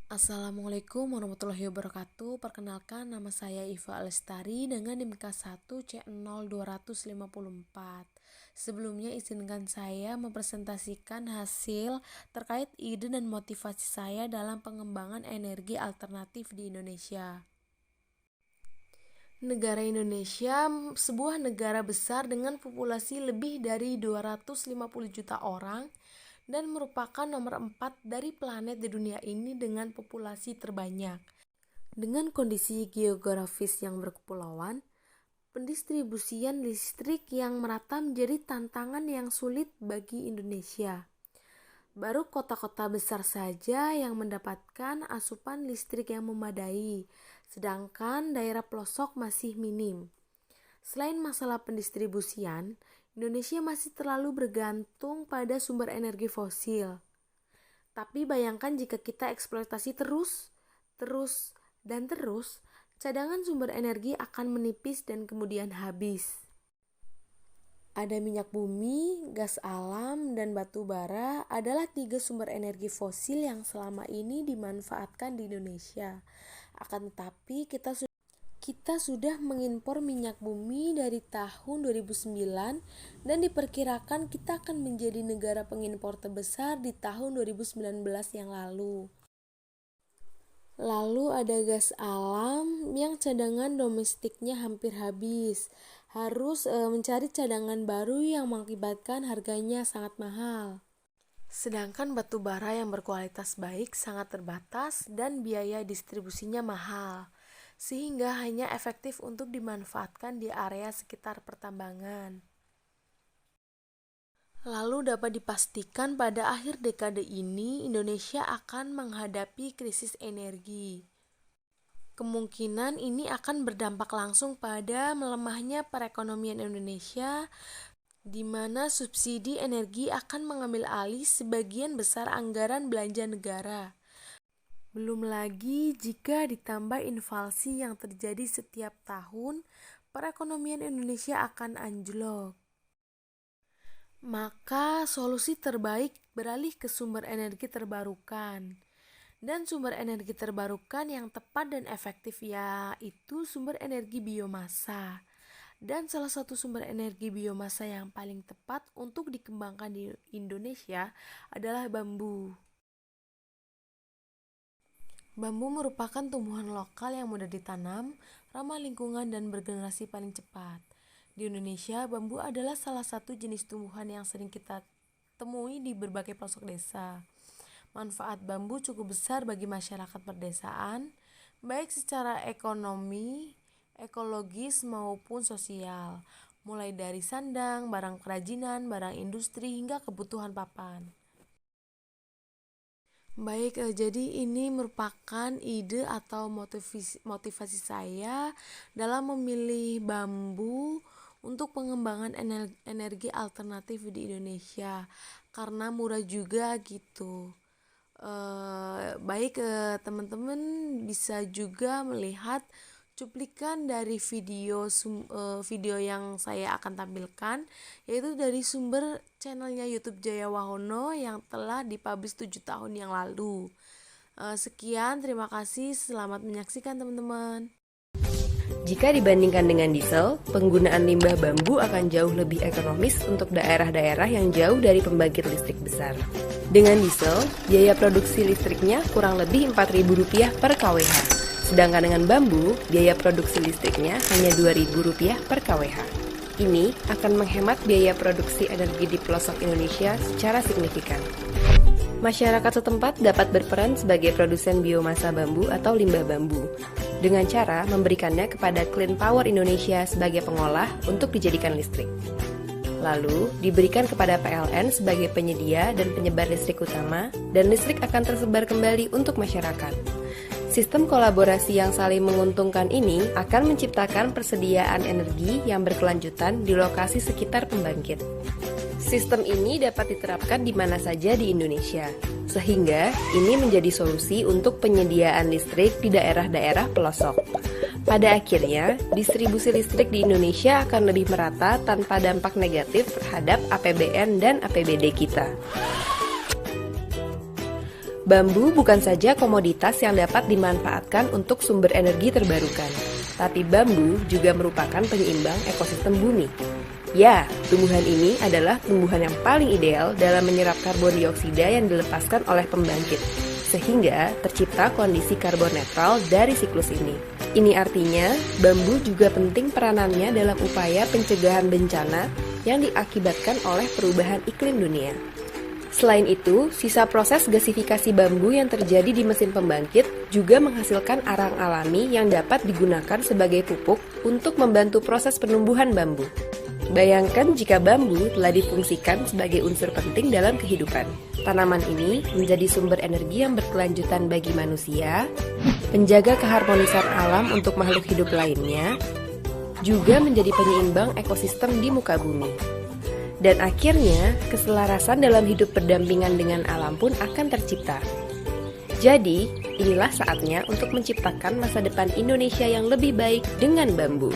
Assalamualaikum warahmatullahi wabarakatuh. Perkenalkan, nama saya Iva Alestari dengan NIM K1C0254. Sebelumnya izinkan saya mempresentasikan hasil terkait ide dan motivasi saya dalam pengembangan energi alternatif di Indonesia. Negara Indonesia sebuah negara besar dengan populasi lebih dari 250 juta orang dan merupakan nomor 4 dari planet di dunia ini dengan populasi terbanyak. Dengan kondisi geografis yang berkepulauan, pendistribusian listrik yang merata menjadi tantangan yang sulit bagi Indonesia. Baru kota-kota besar saja yang mendapatkan asupan listrik yang memadai, sedangkan daerah pelosok masih minim. Selain masalah pendistribusian, Indonesia masih terlalu bergantung pada sumber energi fosil. Tapi bayangkan jika kita eksploitasi terus, cadangan sumber energi akan menipis dan kemudian habis. Ada minyak bumi, gas alam, dan batu bara adalah 3 sumber energi fosil yang selama ini dimanfaatkan di Indonesia. Akan tetapi kita sudah mengimpor minyak bumi dari tahun 2009 dan diperkirakan kita akan menjadi negara pengimpor terbesar di tahun 2019 yang lalu. Lalu ada gas alam yang cadangan domestiknya hampir habis. Harus mencari cadangan baru yang mengakibatkan harganya sangat mahal. Sedangkan batu bara yang berkualitas baik sangat terbatas dan biaya distribusinya mahal, sehingga hanya efektif untuk dimanfaatkan di area sekitar pertambangan. Lalu dapat dipastikan pada akhir dekade ini Indonesia akan menghadapi krisis energi. Kemungkinan ini akan berdampak langsung pada melemahnya perekonomian Indonesia, di mana subsidi energi akan mengambil alih sebagian besar anggaran belanja negara. Belum lagi jika ditambah inflasi yang terjadi setiap tahun, perekonomian Indonesia akan anjlok. Maka solusi terbaik beralih ke sumber energi terbarukan. Dan sumber energi terbarukan yang tepat dan efektif yaitu sumber energi biomasa. Dan salah satu sumber energi biomasa yang paling tepat untuk dikembangkan di Indonesia adalah bambu. Bambu merupakan tumbuhan lokal yang mudah ditanam, ramah lingkungan, dan bergenerasi paling cepat. Di Indonesia, bambu adalah salah satu jenis tumbuhan yang sering kita temui di berbagai pelosok desa. Manfaat bambu cukup besar bagi masyarakat perdesaan, baik secara ekonomi, ekologis, maupun sosial, mulai dari sandang, barang kerajinan, barang industri, hingga kebutuhan papan. Baik, jadi ini merupakan ide atau motivasi saya dalam memilih bambu untuk pengembangan energi alternatif di Indonesia karena murah juga gitu. Baik, teman-teman bisa juga melihat cuplikan dari video yang saya akan tampilkan, yaitu dari sumber channelnya YouTube Jaya Wahono yang telah dipublish 7 tahun yang lalu. Sekian, terima kasih, selamat menyaksikan teman-teman. Jika dibandingkan dengan diesel, penggunaan limbah bambu akan jauh lebih ekonomis untuk daerah-daerah yang jauh dari pembangkit listrik besar. Dengan diesel, biaya produksi listriknya kurang lebih Rp4.000 per kWh. Sedangkan dengan bambu, biaya produksi listriknya hanya Rp2.000 per kWh. Ini akan menghemat biaya produksi energi di pelosok Indonesia secara signifikan. Masyarakat setempat dapat berperan sebagai produsen biomasa bambu atau limbah bambu dengan cara memberikannya kepada Clean Power Indonesia sebagai pengolah untuk dijadikan listrik. Lalu diberikan kepada PLN sebagai penyedia dan penyebar listrik utama, dan listrik akan tersebar kembali untuk masyarakat. Sistem kolaborasi yang saling menguntungkan ini akan menciptakan persediaan energi yang berkelanjutan di lokasi sekitar pembangkit. Sistem ini dapat diterapkan di mana saja di Indonesia, sehingga ini menjadi solusi untuk penyediaan listrik di daerah-daerah pelosok. Pada akhirnya, distribusi listrik di Indonesia akan lebih merata tanpa dampak negatif terhadap APBN dan APBD kita. Bambu bukan saja komoditas yang dapat dimanfaatkan untuk sumber energi terbarukan, tapi bambu juga merupakan penyeimbang ekosistem bumi. Ya, tumbuhan ini adalah tumbuhan yang paling ideal dalam menyerap karbon dioksida yang dilepaskan oleh pembangkit, sehingga tercipta kondisi karbon netral dari siklus ini. Ini artinya, bambu juga penting peranannya dalam upaya pencegahan bencana yang diakibatkan oleh perubahan iklim dunia. Selain itu, sisa proses gasifikasi bambu yang terjadi di mesin pembangkit juga menghasilkan arang alami yang dapat digunakan sebagai pupuk untuk membantu proses penumbuhan bambu. Bayangkan jika bambu telah difungsikan sebagai unsur penting dalam kehidupan. Tanaman ini menjadi sumber energi yang berkelanjutan bagi manusia, penjaga keharmonisan alam untuk makhluk hidup lainnya, juga menjadi penyeimbang ekosistem di muka bumi. Dan akhirnya, keselarasan dalam hidup berdampingan dengan alam pun akan tercipta. Jadi, inilah saatnya untuk menciptakan masa depan Indonesia yang lebih baik dengan bambu.